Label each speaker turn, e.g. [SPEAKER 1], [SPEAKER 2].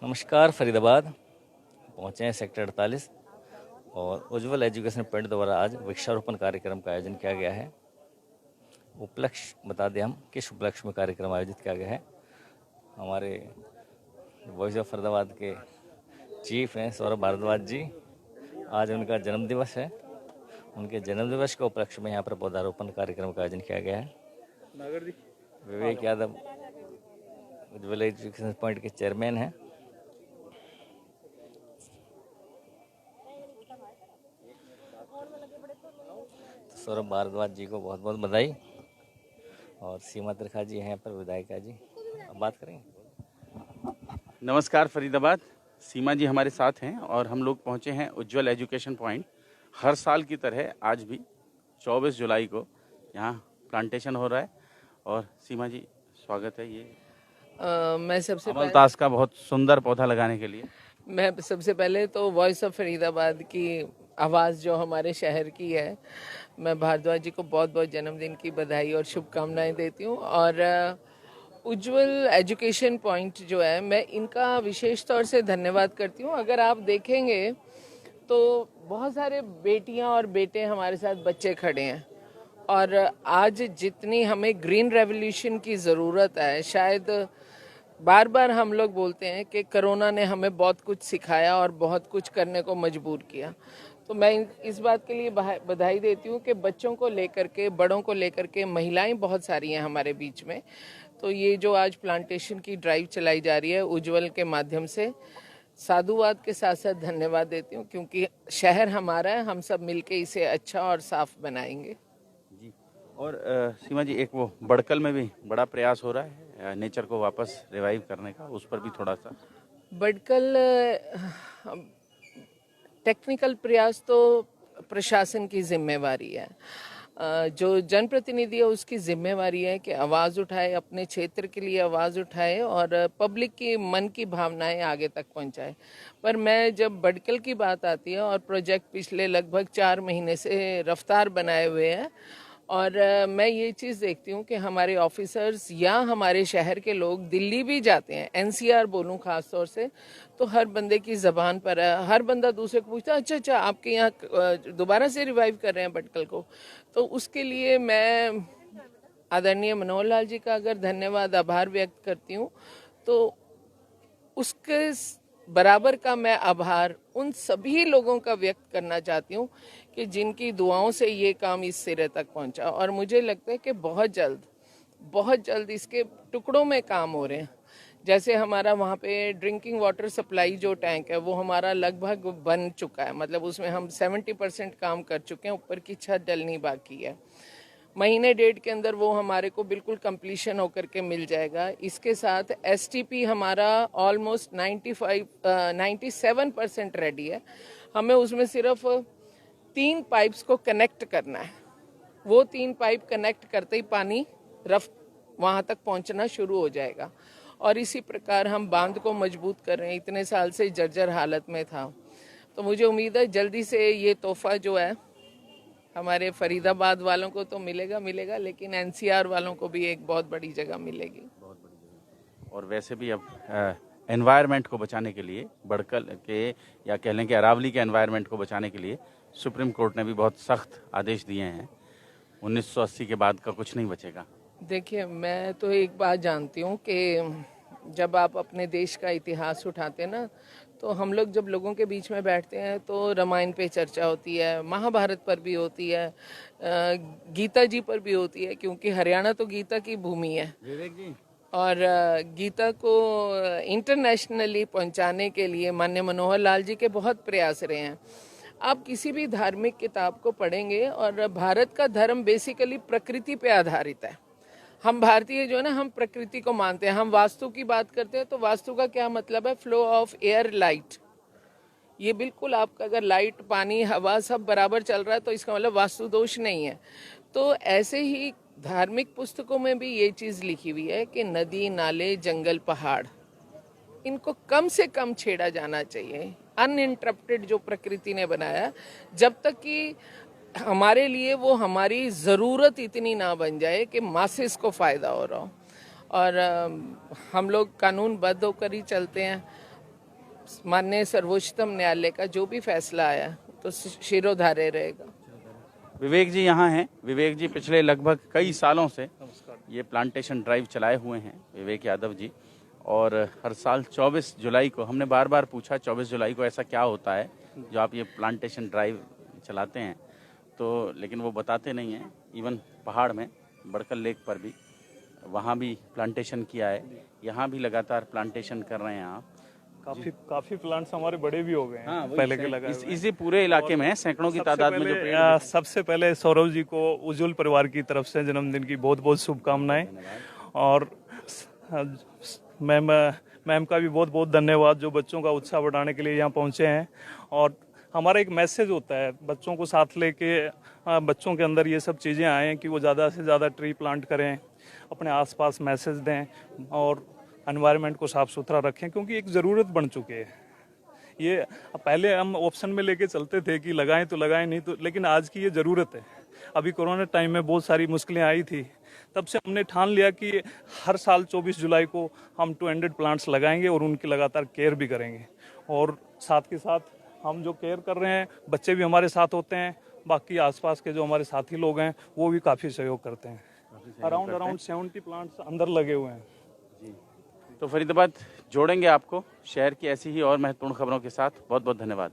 [SPEAKER 1] नमस्कार फरीदाबाद पहुँचे हैं सेक्टर 48 और उज्ज्वल एजुकेशन पॉइंट द्वारा आज वृक्षारोपण कार्यक्रम का आयोजन किया गया है। उपलक्ष्य बता दें हम किस उपलक्ष्य में कार्यक्रम आयोजित किया गया है। हमारे वॉइस ऑफ फरीदाबाद के चीफ हैं सौरभ भारद्वाज जी, आज उनका जन्मदिवस है। उनके जन्मदिवस के उपलक्ष्य में यहाँ पर पौधारोपण कार्यक्रम का आयोजन किया गया है। विवेक यादव उज्ज्वल एजुकेशन पॉइंट के चेयरमैन हैं। सौरभ भारद्वाज जी को बहुत बहुत बधाई और सीमा त्रिखा जी हैं यहाँ पर विधायिका जी। अब बात करेंगे।
[SPEAKER 2] नमस्कार फरीदाबाद, सीमा जी हमारे साथ हैं और हम लोग पहुंचे हैं उज्ज्वल एजुकेशन पॉइंट। हर साल की तरह आज भी 24 जुलाई को यहाँ प्लांटेशन हो रहा है और सीमा जी स्वागत है। ये
[SPEAKER 3] मैं सबसे
[SPEAKER 2] अमलतास का बहुत सुंदर पौधा लगाने के लिए
[SPEAKER 3] मैं सबसे पहले तो वॉइस ऑफ फरीदाबाद की आवाज़ जो हमारे शहर की है, मैं भारद्वाज जी को बहुत बहुत जन्मदिन की बधाई और शुभकामनाएं देती हूँ। और उज्ज्वल एजुकेशन पॉइंट जो है, मैं इनका विशेष तौर से धन्यवाद करती हूँ। अगर आप देखेंगे तो बहुत सारे बेटियां और बेटे हमारे साथ बच्चे खड़े हैं और आज जितनी हमें ग्रीन रेवोल्यूशन की ज़रूरत है, शायद बार बार हम लोग बोलते हैं कि कोरोना ने हमें बहुत कुछ सिखाया और बहुत कुछ करने को मजबूर किया। तो मैं इस बात के लिए बधाई देती हूँ कि बच्चों को लेकर के, बड़ों को लेकर के, महिलाएं बहुत सारी हैं हमारे बीच में। तो ये जो आज प्लांटेशन की ड्राइव चलाई जा रही है उज्ज्वल के माध्यम से, साधुवाद के साथ साथ धन्यवाद देती हूँ, क्योंकि शहर हमारा है, हम सब मिलके इसे अच्छा और साफ बनाएंगे
[SPEAKER 2] जी। और सीमा जी, एक वो बड़कल में भी बड़ा प्रयास हो रहा है नेचर को वापस रिवाइव करने का, उस पर भी थोड़ा सा।
[SPEAKER 3] बड़कल टेक्निकल प्रयास तो प्रशासन की जिम्मेवारी है, जो जनप्रतिनिधि है उसकी जिम्मेवारी है कि आवाज़ उठाए, अपने क्षेत्र के लिए आवाज़ उठाए और पब्लिक की मन की भावनाएं आगे तक पहुंचाए। पर मैं जब बड़कल की बात आती है और प्रोजेक्ट पिछले लगभग 4 महीने से रफ्तार बनाए हुए हैं और मैं ये चीज़ देखती हूँ कि हमारे ऑफिसर्स या हमारे शहर के लोग दिल्ली भी जाते हैं, एनसीआर बोलूँ ख़ास तौर से, तो हर बंदे की ज़बान पर है, हर बंदा दूसरे को पूछता है अच्छा आपके यहाँ दोबारा से रिवाइव कर रहे हैं बड़कल को। तो उसके लिए मैं आदरणीय मनोहर लाल जी का अगर धन्यवाद, आभार व्यक्त करती हूँ, तो उसके बराबर का मैं आभार उन सभी लोगों का व्यक्त करना चाहती हूँ कि जिनकी दुआओं से ये काम इस सिरे तक पहुँचा। और मुझे लगता है कि बहुत जल्द इसके टुकड़ों में काम हो रहे हैं। जैसे हमारा वहाँ पे ड्रिंकिंग वाटर सप्लाई जो टैंक है वो हमारा लगभग बन चुका है, मतलब उसमें हम 70% काम कर चुके हैं, ऊपर की छत डलनी बाकी है। महीने डेढ़ के अंदर वो हमारे को बिल्कुल कंप्लीशन होकर के मिल जाएगा। इसके साथ एसटीपी हमारा ऑलमोस्ट 97% रेडी है। हमें उसमें सिर्फ 3 पाइप्स को कनेक्ट करना है। वो 3 पाइप कनेक्ट करते ही पानी वहाँ तक पहुँचना शुरू हो जाएगा। और इसी प्रकार हम बांध को मजबूत कर रहे हैं, इतने साल से जर्जर हालत में था। तो मुझे उम्मीद है जल्दी से ये तोहफा जो है हमारे फरीदाबाद वालों को तो मिलेगा, लेकिन एनसीआर वालों को भी एक बहुत बड़ी जगह मिलेगी।
[SPEAKER 2] बहुत बड़ी जगह। और वैसे भी अब एनवायरनमेंट को बचाने के लिए, बड़कल के या कह लें कि अरावली के एनवायरनमेंट को बचाने के लिए सुप्रीम कोर्ट ने भी बहुत सख्त आदेश दिए हैं। 1980 के बाद का कुछ नहीं बचेगा।
[SPEAKER 3] देखिए, मैं तो एक बात जानती हूँ कि जब आप अपने देश का इतिहास उठाते हैं ना, तो हम लोग जब लोगों के बीच में बैठते हैं तो रामायण पे चर्चा होती है, महाभारत पर भी होती है, गीता जी पर भी होती है, क्योंकि हरियाणा तो गीता की भूमि है।
[SPEAKER 2] विवेक जी,
[SPEAKER 3] और गीता को इंटरनेशनली पहुंचाने के लिए माननीय मनोहर लाल जी के बहुत प्रयास रहे हैं। आप किसी भी धार्मिक किताब को पढ़ेंगे और भारत का धर्म बेसिकली प्रकृति पे आधारित है। हम भारतीय जो है ना, हम प्रकृति को मानते हैं। हम वास्तु की बात करते हैं तो वास्तु का क्या मतलब है? Flow of air, light. ये बिल्कुल आपका अगर लाइट, पानी, हवा सब बराबर चल रहा है तो इसका मतलब वास्तु दोष नहीं है। तो ऐसे ही धार्मिक पुस्तकों में भी ये चीज़ लिखी हुई है कि नदी, नाले, जंगल, पहाड़, इनको कम से कम छेड़ा जाना चाहिए। अनइंटरप्टेड जो प्रकृति ने बनाया, जब तक कि हमारे लिए वो हमारी ज़रूरत इतनी ना बन जाए कि मासेस को फ़ायदा हो रहा हो। और हम लोग कानूनबद्ध होकर ही चलते हैं। माननीय सर्वोच्चतम न्यायालय का जो भी फैसला आया तो शिरोधार्य रहेगा।
[SPEAKER 2] विवेक जी यहाँ हैं। विवेक जी पिछले लगभग कई सालों से ये प्लांटेशन ड्राइव चलाए हुए हैं, विवेक यादव जी। और हर साल 24 जुलाई को हमने बार बार पूछा 24 जुलाई को ऐसा क्या होता है जो आप ये प्लांटेशन ड्राइव चलाते हैं, तो लेकिन वो बताते नहीं हैं। इवन पहाड़ में बड़कल लेक पर भी, वहाँ भी प्लांटेशन किया है, यहाँ भी लगातार प्लांटेशन कर रहे हैं आप।
[SPEAKER 4] काफी प्लांट्स हमारे बड़े भी हो गए हैं।
[SPEAKER 2] हाँ,
[SPEAKER 4] पहले के लगाए हुए हैं।
[SPEAKER 2] इसी पूरे इलाके में सैकड़ों की तादाद में जो पेड़
[SPEAKER 4] सबसे पहले सौरभ जी को उज्जवल परिवार की तरफ से जन्मदिन की बहुत बहुत शुभकामनाएं। और मैम का भी बहुत बहुत धन्यवाद जो बच्चों का उत्साह बढ़ाने के लिए यहाँ पहुँचे हैं। और हमारा एक मैसेज होता है बच्चों को साथ लेके, बच्चों के अंदर ये सब चीज़ें आएँ कि वो ज़्यादा से ज़्यादा ट्री प्लांट करें, अपने आसपास मैसेज दें और एनवायरनमेंट को साफ सुथरा रखें, क्योंकि एक ज़रूरत बन चुकी है। ये पहले हम ऑप्शन में लेके चलते थे कि लगाएं तो लगाएं, नहीं तो, लेकिन आज की ये ज़रूरत है। अभी कोरोना टाइम में बहुत सारी मुश्किलें आई थी, तब से हमने ठान लिया कि हर साल 24 जुलाई को हम 200 प्लांट्स लगाएंगे और उनकी लगातार केयर भी करेंगे। और साथ के साथ हम जो केयर कर रहे हैं, बच्चे भी हमारे साथ होते हैं, बाकी आसपास के जो हमारे साथी लोग हैं वो भी काफ़ी सहयोग करते हैं। अराउंड 70 प्लांट्स अंदर लगे हुए हैं।
[SPEAKER 2] तो फरीदाबाद जोड़ेंगे आपको शहर की ऐसी ही और महत्वपूर्ण खबरों के साथ। बहुत बहुत धन्यवाद।